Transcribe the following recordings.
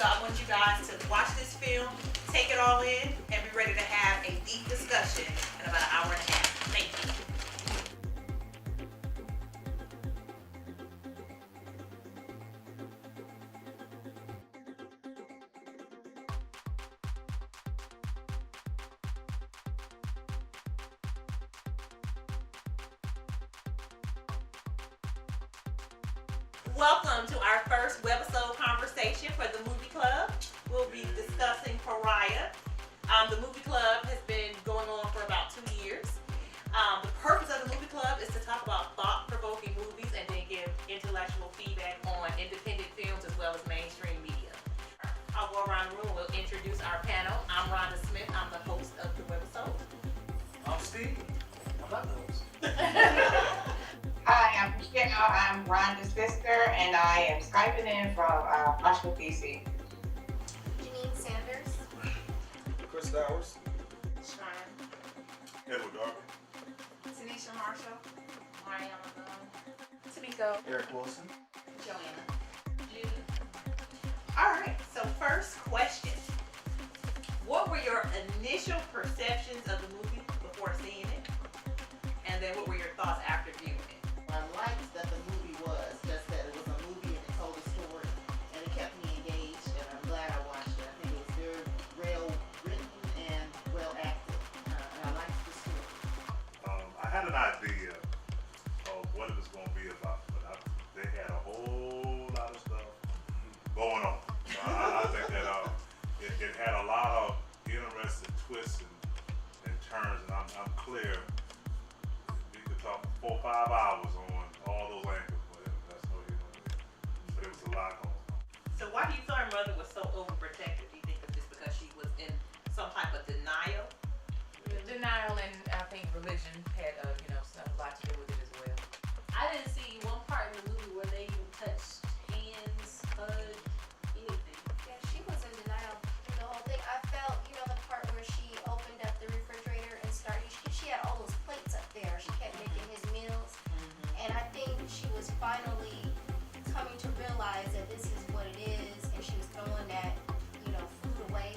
So I want you guys to watch this film, take it all in, and be ready to have a deep discussion in about an hour and a half. Thank you. Welcome to our first Webisode conversation for the movie club. We'll be discussing Pariah. The movie club has been going on for about 2 years. The purpose of the movie club is to talk about thought-provoking movies and then give intellectual feedback on independent films as well as mainstream media. I'll go around the room and we'll introduce our panel. I'm Rhonda Smith. I'm the host of the Webisode. I'm Steve. I'm not the host. Hi, I'm Michelle. I'm Rhonda's sister, and I am Skyping in from Washington, D.C. Janine Sanders. Chris Dowers. Sharon. Edward Darby. Tanisha Marshall. Mariana Boone. Tamiko. Eric Wilson. Joanna. Judy. All right, so first question. What were your initial perceptions of the movie before seeing it? And then what were your thoughts after viewing it? I liked that the movie was just that it was a movie and it told a story and it kept me engaged, and I'm glad I watched it. I think it was very well written and well acted, and I liked the story. I had an idea of what it was going to be about, but they had a whole lot of stuff going on. So I think that it had a lot of interesting twists and turns, and I'm clear. We could talk 4 or 5 hours on all those angles, but that's no use. But it was a lot going on. So why do you feel her mother was so overprotective? Do you think it's just because she was in some type of denial? Denial, and I think religion had a lot to do with it as well. I didn't see one part in the movie where they even touched hands, hugged, anything. Yeah, she was in denial through the whole thing. I felt, the part where she opened up the refrigerator and started, she had all those plates up there. She kept making his meals. And I think she was finally coming to realize that this is what it is, and she was throwing that, food away.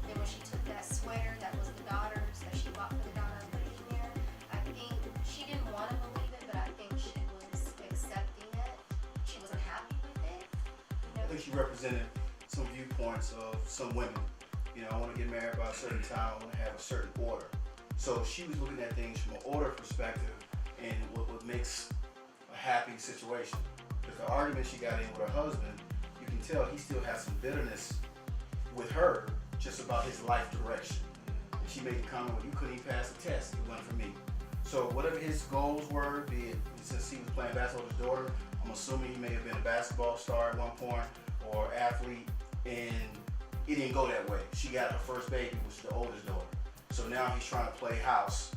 Then when she took that sweater that was the daughter's, that she bought for the daughter and put it in there, I think she didn't want to believe it, but I think she was accepting it. She wasn't happy with it. I think she represented some viewpoints of some women. I want to get married by a certain time, I want to have a certain order. So she was looking at things from an order perspective and what makes a happy situation. Because the argument she got in with her husband, you can tell he still has some bitterness with her just about his life direction. And she made the comment, well, you couldn't even pass the test, it wasn't for me. So whatever his goals were, be it since he was playing basketball with his daughter, I'm assuming he may have been a basketball star at one point or athlete, and it didn't go that way. She got her first baby, which is the oldest daughter. So now he's trying to play house.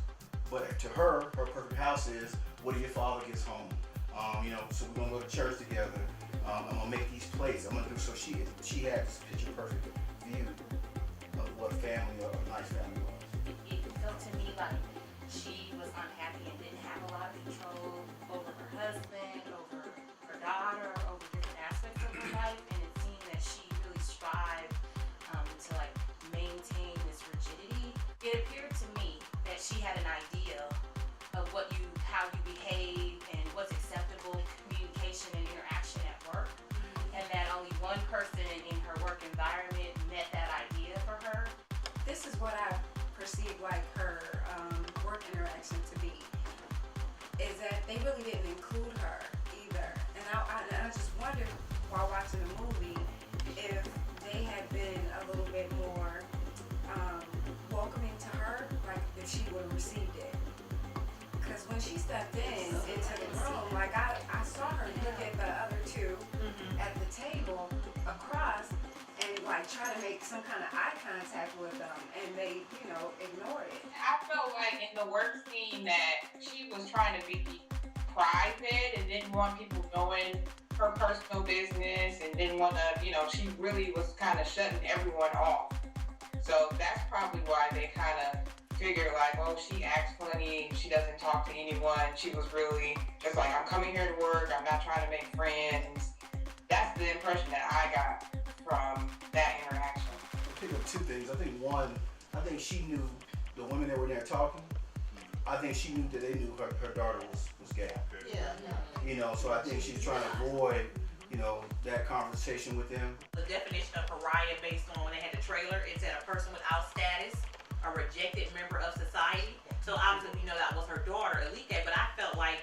But to her perfect house is, what if your father gets home? So we're gonna go to church together. I'm gonna make these plates. I'm gonna do so. She had this picture perfect view of what family or a nice family was. It felt to me like she was unhappy and didn't have a lot of control over her husband, over her daughter, over different aspects of her life, and it seemed that she really strived to maintain this rigidity. It appeared to me that she had an idea of how you behave and what's acceptable communication and interaction at work, and that only one person in her work environment met that idea for her. This is what I perceive like her work interaction to be, is that they really didn't include her either. And I just wondered while watching the movie if they had been a little bit more welcoming to her, like if she would have received it. Because when she stepped into the room, like I saw her look at the other two at the table across and try to make some kind of eye contact with them, and they, ignored it. I felt like in the work scene that she was trying to be private and didn't want people knowing her personal business, and didn't want to, she really was kind of shutting everyone off. So that's probably why they kind of figured she acts funny, she doesn't talk to anyone. She was really just like, I'm coming here to work, I'm not trying to make friends. That's the impression that I got from think of two things. I think one, I think she knew the women that were there talking. I think she knew that they knew her daughter was gay. Yeah. You know, so I think she's trying to avoid, you know, that conversation with them. The definition of pariah based on when they had the trailer, it said a person without status, a rejected member of society. So obviously we know that was her daughter, Alike, but I felt like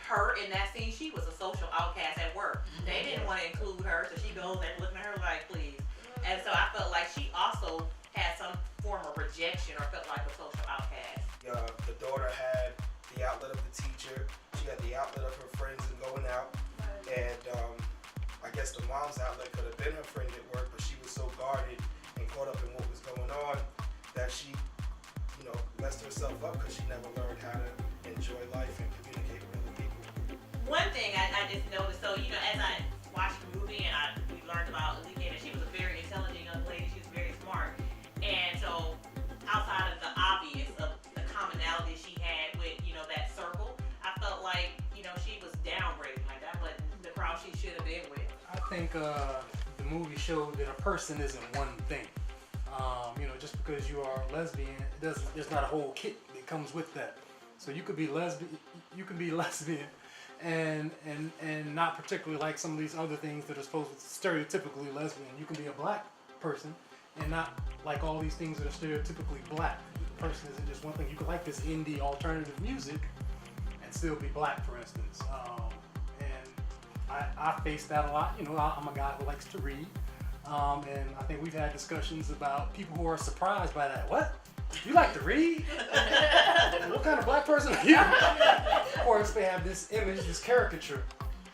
her in that scene, she was a social outcast at work. They didn't want to include her, so she goes there looking at her like, please. And so I felt like she also had some form of rejection or felt like a social outcast. The daughter had the outlet of the teacher. She had the outlet of her friends and going out. And I guess the mom's outlet could have been her friend at work, but she was so guarded and caught up in what was going on that she, you know, messed herself up because she never learned how to enjoy life and communicate with other people. One thing I just noticed, so you know, as I watched the movie and we learned about Alike, that she was a very intelligent young lady. She was very smart, and so outside of the obvious of the commonality she had with, you know, that circle, I felt like, you know, she was downgraded. Like that wasn't the crowd she should have been with. I think the movie showed that a person isn't one thing. You know, just because you are lesbian, it doesn't. There's not a whole kit that comes with that. So you could be lesbian. You can be lesbian, and not particularly like some of these other things that are supposed to stereotypically lesbian. You can be a black person and not like all these things that are stereotypically black. The person isn't just one thing. You could like this indie alternative music and still be black, for instance. And I face that a lot. You know, I'm a guy who likes to read. And I think we've had discussions about people who are surprised by that. What? You like to read? What kind of black person are you? Of course, they have this image, this caricature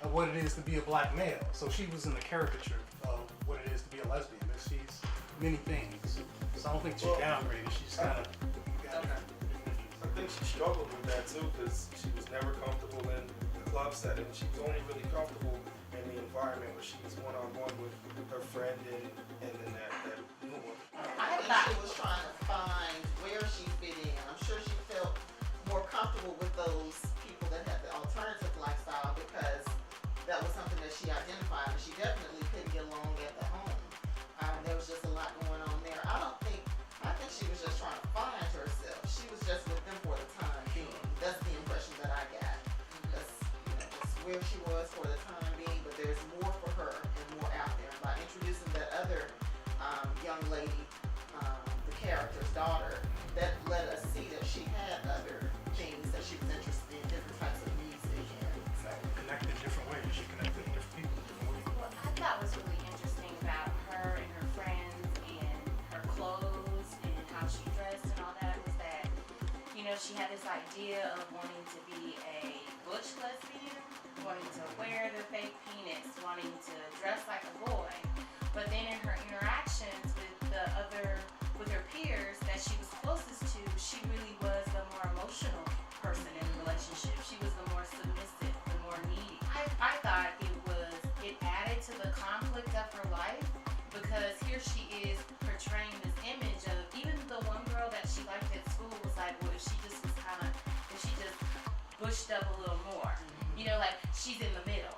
of what it is to be a black male. So she was in the caricature of what it is to be a lesbian. And she's many things. So I don't think she's downgraded. She's kind of. I think she struggled with that too because she was never comfortable in the club setting. She was only really comfortable in the environment where she was one-on-one with her friend and then that new one. I think she was trying to find where she fit in. I'm sure she felt more comfortable with those people that had the alternative lifestyle because that was something that she identified, but she definitely couldn't get along at the home. There was just a lot going on there. I think she was just trying to find herself. She was just with them for the time being. That's the impression that I got. That's, you know, that's where she was for the time being, but there's more for her and more out there. By introducing that other young lady, the character's daughter, that let us see that she had other things that she was interested in, different types of music. And so Connected different ways. She connected with different people different ways. What I thought was really interesting about her and her friends and her clothes and how she dressed and all that was that, you know, she had this idea of wanting to be a butch lesbian, wanting to wear the fake penis, wanting to dress like a boy. But then in her interactions with her peers that she was closest to, she really was the more emotional person in the relationship. She was the more submissive, the more needy. I thought it added to the conflict of her life because here she is portraying this image of even the one girl that she liked at school was like, well, if she just bushed up a little more, you know, like she's in the middle.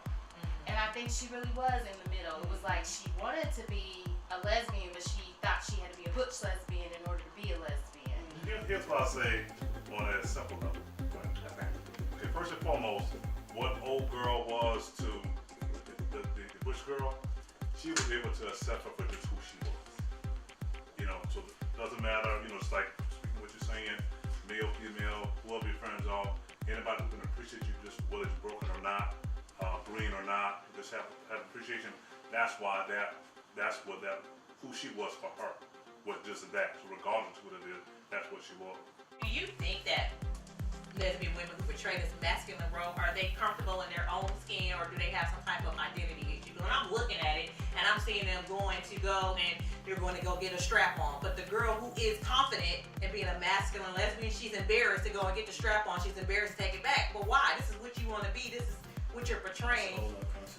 And I think she really was in the middle. It was like she wanted to be a lesbian, but she thought she had to be a butch lesbian in order to be a lesbian. Here's what I say on a simple level. Okay, first and foremost, what old girl was to the Bush girl, she was able to accept her for just who she was. You know, so it doesn't matter, you know, it's like speaking what you're saying, male, female, whoever your friends are, anybody who can appreciate you just whether it's broken or not, green or not, just have appreciation. That's why that's what who she was for her was just that. So regardless of what it is, that's what she was. Do you think that lesbian women who portray this masculine role, are they comfortable in their own skin or do they have some type of identity issue? When I'm looking at it and I'm seeing them going to go and they're going to go get a strap on, but the girl who is confident in being a masculine lesbian, she's embarrassed to go and get the strap on, she's embarrassed to take it back. But why? This is what you want to be, this is what you're portraying.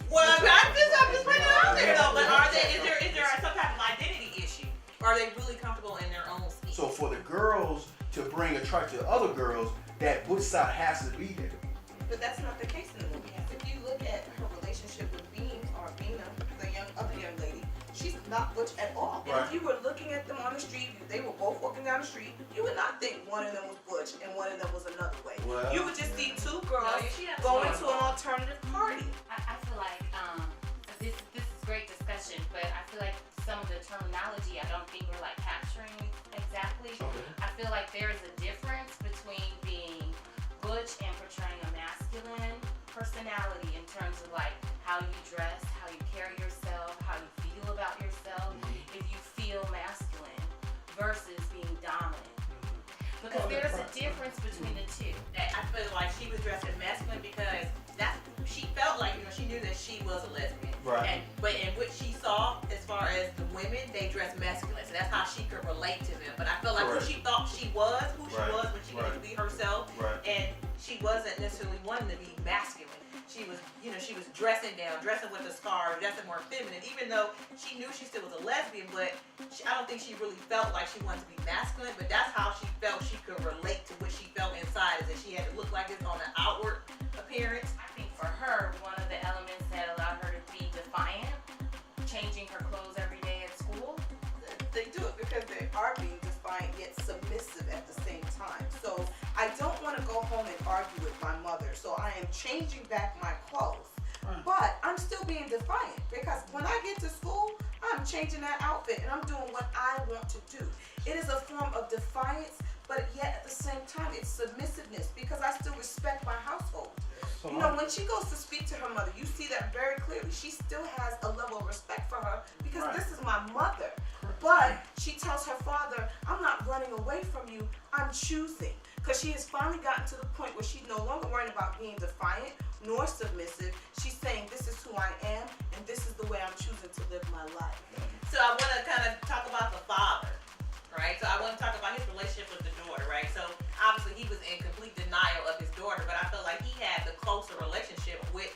Well, I'm just putting it out there though, but is there some type of identity issue? Or are they really comfortable in their own skin? So for the girls to bring attraction to other girls, that butch side has to be there. But that's not the case in the movie. If you look at her relationship with Bina, the other young lady, she's not butch at all. And Right. if you were looking at them on the street, they were both walking down the street, you would not think one of them was butch and one of them was another way. Well, You would just see two girls No, she has going one. to an alternative party. I feel like this is great discussion, but I feel like some of the terminology I don't think we're like capturing exactly. Okay. I feel like there is a difference between being butch and portraying a masculine personality in terms of like how you dress, how you carry yourself, how you feel about yourself. If you feel masculine versus being dominant, because there's a difference between the two. That I feel like she was dressed as masculine because that's she felt like, you know, she knew that she was a lesbian. Right. But in what she saw, as far as the women, they dressed masculine, so that's how she could relate to them. But I feel like Correct. who she thought she was, Right. when she wanted to be herself, Right. and she wasn't necessarily wanting to be masculine. She was, you know, she was dressing down, dressing with a scarf, dressing more feminine, even though she knew she still was a lesbian, but I don't think she really felt like she wanted to be masculine, but that's how she felt she could relate to what she felt inside, is that she had to look like this on an outward appearance. I think for her, one of the elements that allowed her to be defiant, changing her clothes every day at school. They do it because they are being defiant yet submissive at the same time. So I don't want to go home and argue with my mother. So I am changing back my clothes. But I'm still being defiant because when I get to school, I'm changing that outfit and I'm doing what I want to do. It is a form of defiance, but yet at the same time, it's submissiveness because I still respect my household. So You know, when she goes to speak to her mother, you see that very clearly. She still has a level of respect for her because Right. this is my mother. But she tells her father, I'm not running away from you, I'm choosing. Because she has finally gotten to the point where she's no longer worried about being defiant nor submissive. She's saying, this is who I am and this is the way I'm choosing to live my life. So I want to kind of talk about the father, right? So I want to talk about his relationship with the daughter, right? So obviously he was in complete denial of his daughter, but I feel like he had the closer relationship with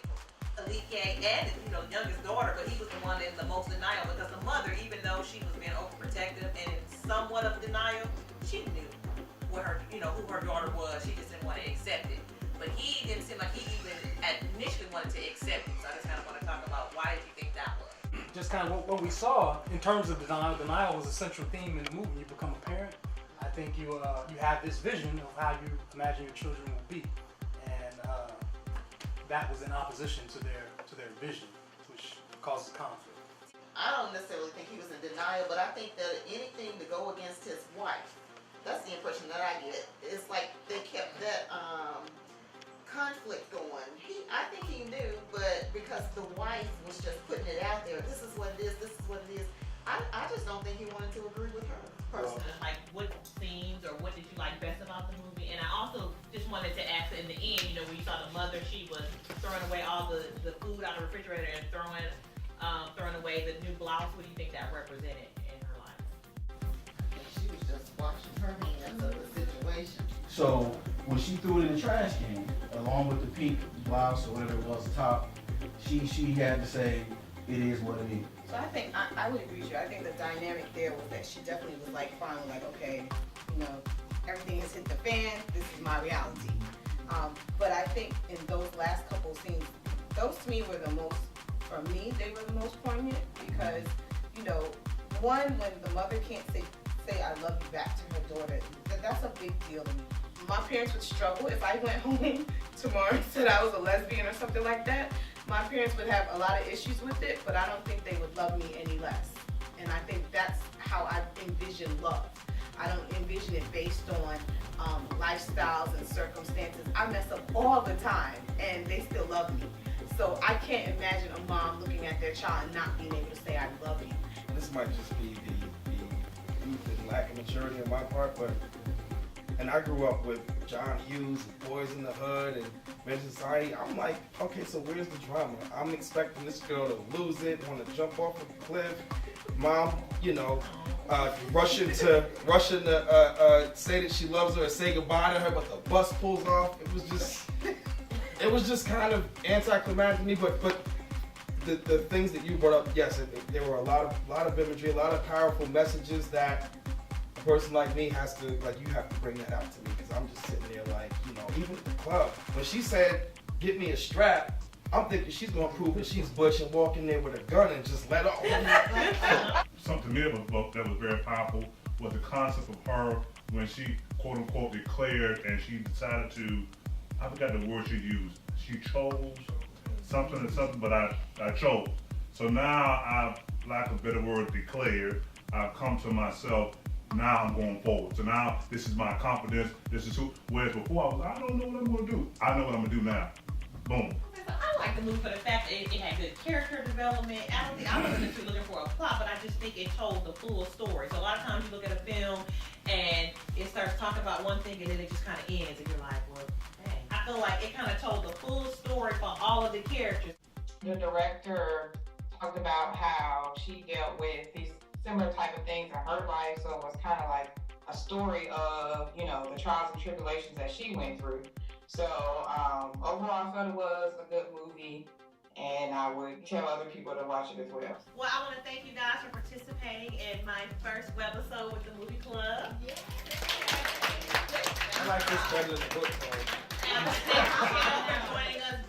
Alike and, you know, youngest daughter, but he was the one in the most denial because the mother, even though she was being overprotective and in somewhat of denial, she knew what her, you know, who her daughter was. She just didn't want to accept it. But he didn't seem like he even initially wanted to accept it. So I just kind of want to talk about why did you think that was? just kind of what we saw in terms of denial. Denial was a central theme in the movie. When you become a parent, I think you have this vision of how you imagine your children will be, and that was in opposition to their vision, which causes conflict. I don't necessarily think he was in denial, but I think that anything to go against his wife, that's the impression that I get. It's like they kept that conflict going. I think he knew, but because the wife was just putting it out there, this is what it is, this is what it is, I just don't think he wanted to agree with her personally. Like, what scenes or what did you like best about the movie? And I also just wanted to ask, in the end, you know, when you saw the mother, she was throwing away all the food out of the refrigerator and throwing away the new blouse. What do you think that represented in her life? She was just washing her hands of the situation. So when she threw it in the trash can, along with the pink blouse or whatever it was top, she had to say, it is what it is. So I think I would agree with you. I think the dynamic there was that she definitely was like finally like, okay, you know, everything has hit the fan. This is my reality. But I think in those last couple of scenes, those to me were the most, for me, they were the most poignant because, you know, one, when the mother can't say I love you back to her daughter, that's a big deal to me. My parents would struggle if I went home tomorrow and said I was a lesbian or something like that. My parents would have a lot of issues with it, but I don't think they would love me any less. And I think that's how I envision love. I don't envision it based on lifestyles and circumstances. I mess up all the time, and they still love me. So I can't imagine a mom looking at their child and not being able to say, I love you. This might just be the youth and lack of maturity on my part, and I grew up with John Hughes and Boys in the Hood and Men Society. I'm like, okay, so where's the drama? I'm expecting this girl to lose it, want to jump off a cliff. Mom, you know, rushing to say that she loves her or say goodbye to her, but the bus pulls off. It was just kind of anticlimactic to me. But the things that you brought up, yes, there were a lot of imagery, a lot of powerful messages that a person like me has to, like, you have to bring that out to me, because I'm just sitting there like, you know, even at the club, when she said, get me a strap, I'm thinking she's gonna prove that she's butch and walk in there with a gun and just let off. something to me that was very powerful was the concept of her when she quote unquote declared and she decided to, I forgot the word she used. She chose something, but I chose. So now I've, lack of a better word, declared. I've come to myself. Now I'm going forward. So now this is my confidence. This is who. Whereas before I don't know what I'm going to do. I know what I'm going to do now. Boom. Okay, so I like the movie for the fact that it had good character development. I don't think I wasn't necessarily looking for a plot, but I just think it told the full story. So a lot of times you look at a film and it starts talking about one thing and then it just kind of ends and you're like, well, dang. I feel like it kind of told the full story for all of the characters. The director talked about how she dealt with these similar type of things in her life, so it was kind of like a story of, you know, the trials and tribulations that she went through. So overall, I thought it was a good movie, and I would tell other people to watch it as well. Well, I want to thank you guys for participating in my first webisode with the movie club. I like this better than the book club. And thank you for joining us